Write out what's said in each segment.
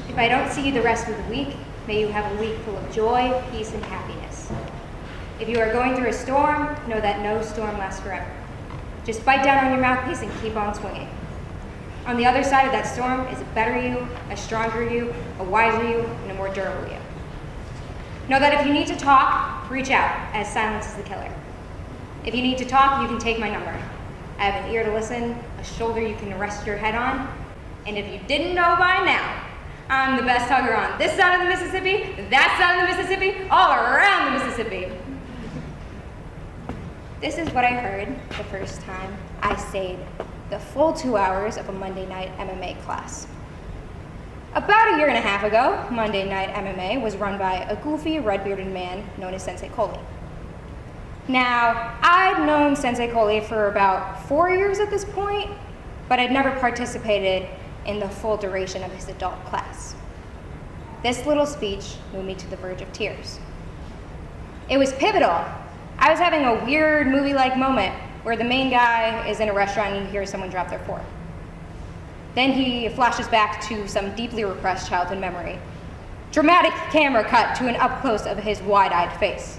If I don't see you the rest of the week, may you have a week full of joy, peace, and happiness. If you are going through a storm, know that no storm lasts forever. Just bite down on your mouthpiece and keep on swinging. On the other side of that storm is a better you, a stronger you, a wiser you, and a more durable you. Know that if you need to talk, reach out, as silence is the killer. If you need to talk, you can take my number. I have an ear to listen, a shoulder you can rest your head on, and if you didn't know by now, I'm the best hugger on this side of the Mississippi, that side of the Mississippi, all around the Mississippi. This is what I heard the first time I stayed the full 2 hours of a Monday night MMA class. About a year and a half ago, Monday Night MMA was run by a goofy, red-bearded man known as Sensei Coley. Now, I'd known Sensei Coley for about 4 years at this point, but I'd never participated in the full duration of his adult class. This little speech moved me to the verge of tears. It was pivotal. I was having a weird movie-like moment where the main guy is in a restaurant and you hear someone drop their fork. Then he flashes back to some deeply repressed childhood memory. Dramatic camera cut to an up-close of his wide-eyed face.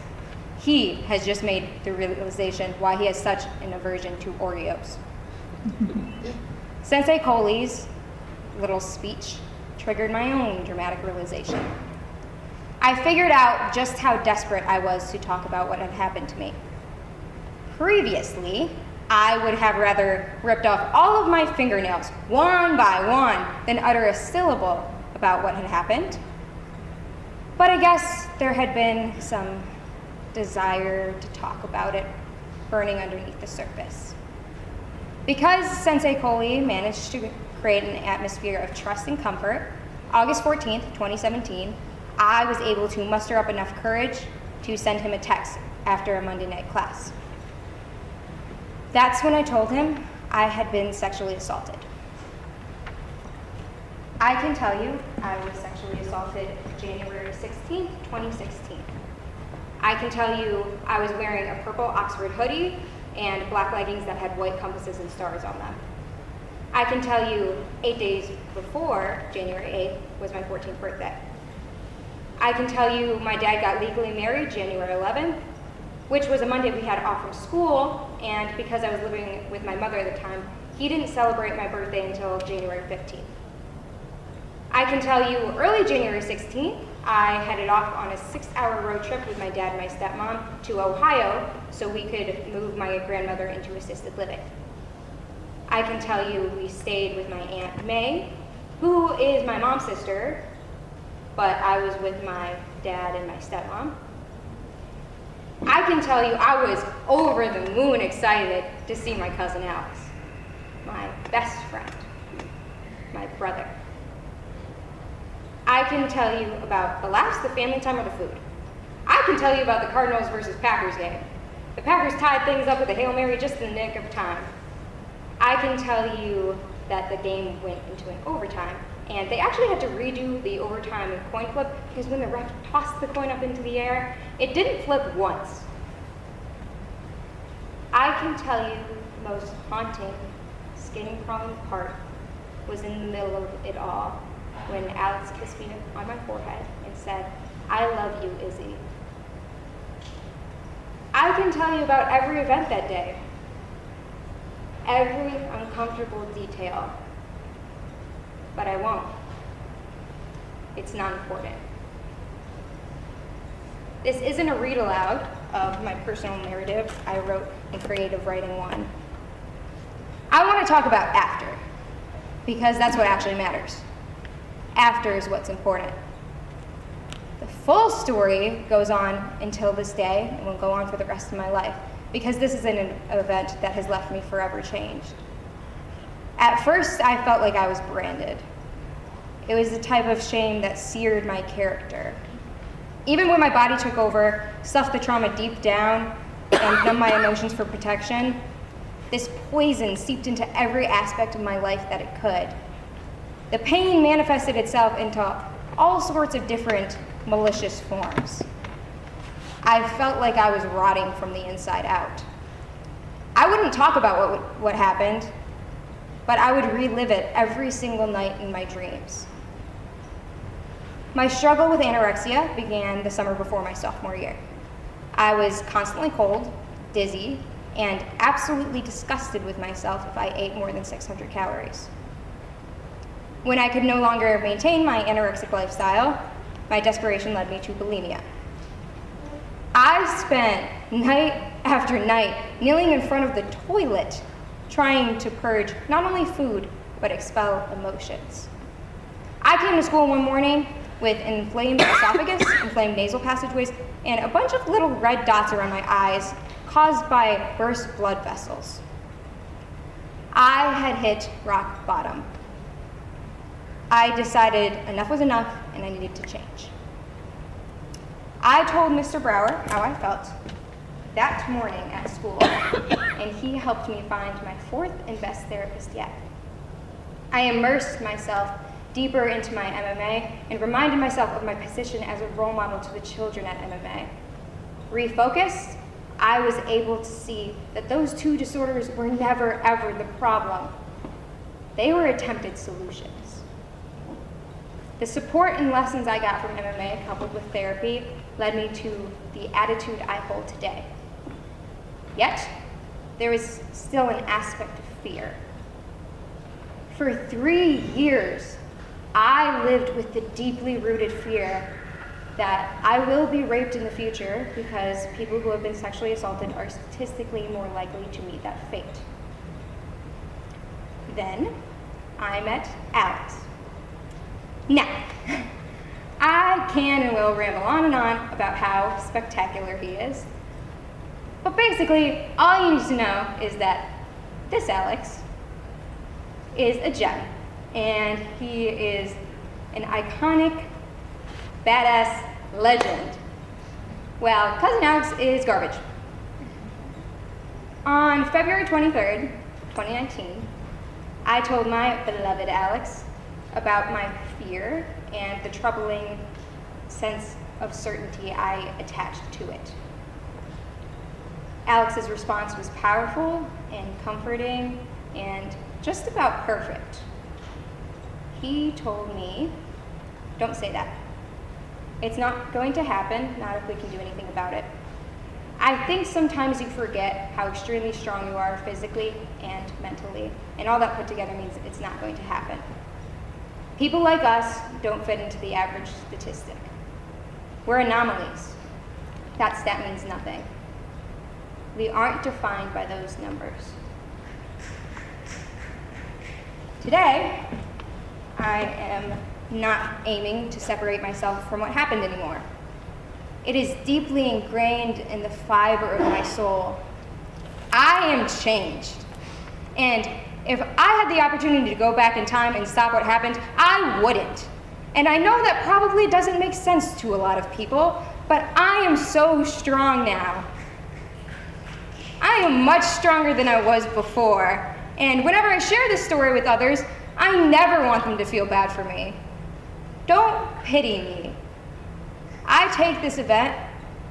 He has just made the realization why he has such an aversion to Oreos. Sensei Coley's little speech triggered my own dramatic realization. I figured out just how desperate I was to talk about what had happened to me. Previously, I would have rather ripped off all of my fingernails, one by one, than utter a syllable about what had happened. But I guess there had been some desire to talk about it burning underneath the surface. Because Sensei Coley managed to create an atmosphere of trust and comfort, August 14th, 2017, I was able to muster up enough courage to send him a text after a Monday night class. That's when I told him I had been sexually assaulted. I can tell you I was sexually assaulted January 16th, 2016. I can tell you I was wearing a purple Oxford hoodie and black leggings that had white compasses and stars on them. I can tell you 8 days before January 8th was my 14th birthday. I can tell you my dad got legally married January 11th, which was a Monday we had off from school, and because I was living with my mother at the time, he didn't celebrate my birthday until January 15th. I can tell you early January 16th, I headed off on a 6-hour road trip with my dad and my stepmom to Ohio so we could move my grandmother into assisted living. I can tell you we stayed with my Aunt May, who is my mom's sister, but I was with my dad and my stepmom. I can tell you I was over the moon excited to see my cousin Alex, my best friend, my brother. I can tell you about the laughs, the family time, or the food. I can tell you about the Cardinals versus Packers game. The Packers tied things up with a Hail Mary just in the nick of time. I can tell you that the game went into an overtime, and they actually had to redo the overtime coin flip because when the ref tossed the coin up into the air, it didn't flip once. I can tell you the most haunting, skin-crawling part was in the middle of it all, when Alex kissed me on my forehead and said, "I love you, Izzy." I can tell you about every event that day, every uncomfortable detail, but I won't. It's not important. This isn't a read aloud of my personal narrative I wrote in Creative Writing 1. I want to talk about after, because that's what actually matters. After is what's important. The full story goes on until this day and will go on for the rest of my life, because this is an event that has left me forever changed. At first, I felt like I was branded. It was the type of shame that seared my character. Even when my body took over, stuffed the trauma deep down, and numbed my emotions for protection, this poison seeped into every aspect of my life that it could. The pain manifested itself into all sorts of different malicious forms. I felt like I was rotting from the inside out. I wouldn't talk about what happened, but I would relive it every single night in my dreams. My struggle with anorexia began the summer before my sophomore year. I was constantly cold, dizzy, and absolutely disgusted with myself if I ate more than 600 calories. When I could no longer maintain my anorexic lifestyle, my desperation led me to bulimia. I spent night after night kneeling in front of the toilet trying to purge not only food, but expel emotions. I came to school one morning with inflamed esophagus, inflamed nasal passageways, and a bunch of little red dots around my eyes caused by burst blood vessels. I had hit rock bottom. I decided enough was enough and I needed to change. I told Mr. Brower how I felt that morning at school, and he helped me find my fourth and best therapist yet. I immersed myself deeper into my MMA and reminded myself of my position as a role model to the children at MMA. Refocused, I was able to see that those two disorders were never ever the problem. They were attempted solutions. The support and lessons I got from MMA, coupled with therapy, led me to the attitude I hold today. Yet, there is still an aspect of fear. For 3 years, I lived with the deeply rooted fear that I will be raped in the future because people who have been sexually assaulted are statistically more likely to meet that fate. Then, I met Alex. Now, I can and will ramble on and on about how spectacular he is, but basically, all you need to know is that this Alex is a gem, and he is an iconic, badass legend, while Cousin Alex is garbage. On February 23rd, 2019, I told my beloved Alex about my fear and the troubling sense of certainty I attached to it. Alex's response was powerful and comforting and just about perfect. He told me, "Don't say that. It's not going to happen, not if we can do anything about it. I think sometimes you forget how extremely strong you are physically and mentally, and all that put together means it's not going to happen. People like us don't fit into the average statistic. We're anomalies. That stat means nothing. We aren't defined by those numbers." Today, I am not aiming to separate myself from what happened anymore. It is deeply ingrained in the fiber of my soul. I am changed. And if I had the opportunity to go back in time and stop what happened, I wouldn't. And I know that probably doesn't make sense to a lot of people, but I am so strong now. I am much stronger than I was before. And whenever I share this story with others, I never want them to feel bad for me. Don't pity me. I take this event,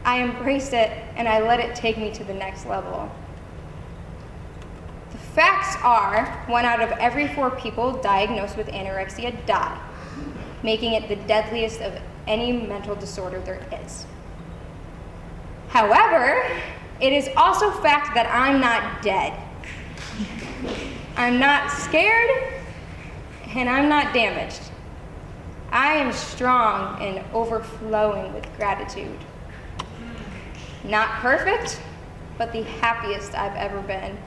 I embrace it, and I let it take me to the next level. The facts are, 1 out of every 4 people diagnosed with anorexia die, making it the deadliest of any mental disorder there is. However, it is also fact that I'm not dead. I'm not scared, and I'm not damaged. I am strong and overflowing with gratitude. Not perfect, but the happiest I've ever been.